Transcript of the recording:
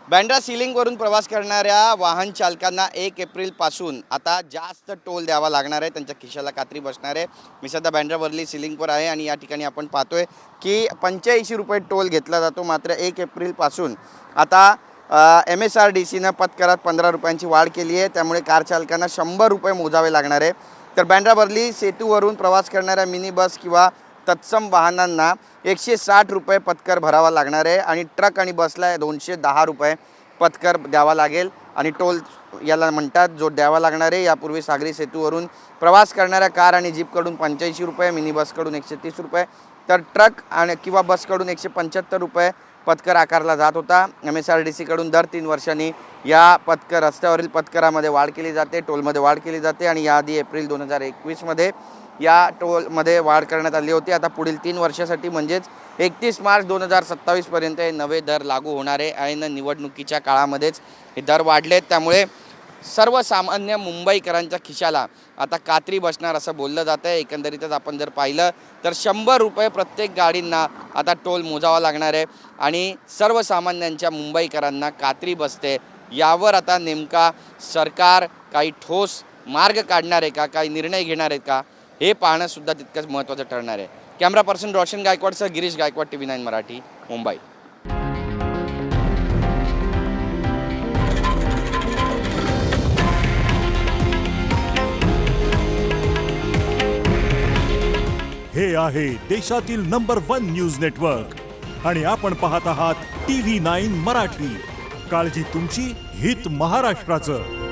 बँड्रा सिलिंगवरून प्रवास करणाऱ्या वाहन चालकांना 1 एप्रिलपासून आता जास्त टोल द्यावा लागणार आहे, त्यांच्या खिशाला कात्री बसणार आहे। मी सध्या बँड्रा वर्ली सिलिंगवर आहे आणि या ठिकाणी आपण पाहतोय की 85 रुपये टोल घेतला जातो। मात्र 1 एप्रिलपासून आता MSRDCनं पथकरात 15 रुपयांची वाढ केली आहे, त्यामुळे कार चालकांना 100 रुपये मोजावे लागणार आहे। तर बँड्रा वर्ली सेतूवरून प्रवास करणाऱ्या मिनी बस किंवा तत्सम वाहनांना 160 रुपये पथकर भरावा लागणार आहे आणि ट्रक आणि बसला 210 रुपये पथकर द्यावा लागेल आणि टोल याला म्हणतात जो द्यावा लागणार आहे। यापूर्वी सागरी सेतूवरून प्रवास करणाऱ्या कार आणि जीपकडून 85 रुपये, मिनी बसकडून 130 रुपये, तर ट्रक आणि किंवा बसकडून 175 रुपये पथकर आकारला जात होता। MSRDCकडून दर 3 वर्षांनी या पथकर रस्त्यावरील पथकरामध्ये वाढ केली जाते, टोलमध्ये वाढ केली जाते आणि याआधी एप्रिल 2021मध्ये या टोलमध्ये वाढ करण्यात आली होती। आता पुढील 3 वर्षासाठी म्हणजेच 31 मार्च 2027 पर्यंत हे नवे दर लागू होणार आहे आणि निवडणुकीच्या काळामध्येच हे दर वाढलेत, त्यामुळे सर्वसामान्य मुंबईकरांच्या खिशाला आता कात्री बसणार असं बोललं जातं आहे। एकंदरीतच आपण जर पाहिलं तर 100 रुपये प्रत्येक गाडींना आता टोल मोजावा लागणार आहे आणि सर्वसामान्यांच्या मुंबईकरांना कात्री बसते। यावर आता नेमका सरकार काही ठोस मार्ग काढणार आहे का, काही निर्णय घेणार आहे का, हे पाहणं सुद्धा तितकंच महत्त्वाचं ठरणार आहे। कॅमेरा पर्सन रोशन गायकवाडसह गिरीश गायकवाड, TV9 मराठी, मुंबई। हे आहे देशातील नंबर 1 न्यूज नेटवर्क आणि आपण पाहत आहात TV9 मराठी। काळजी तुमची, हित महाराष्ट्राचं।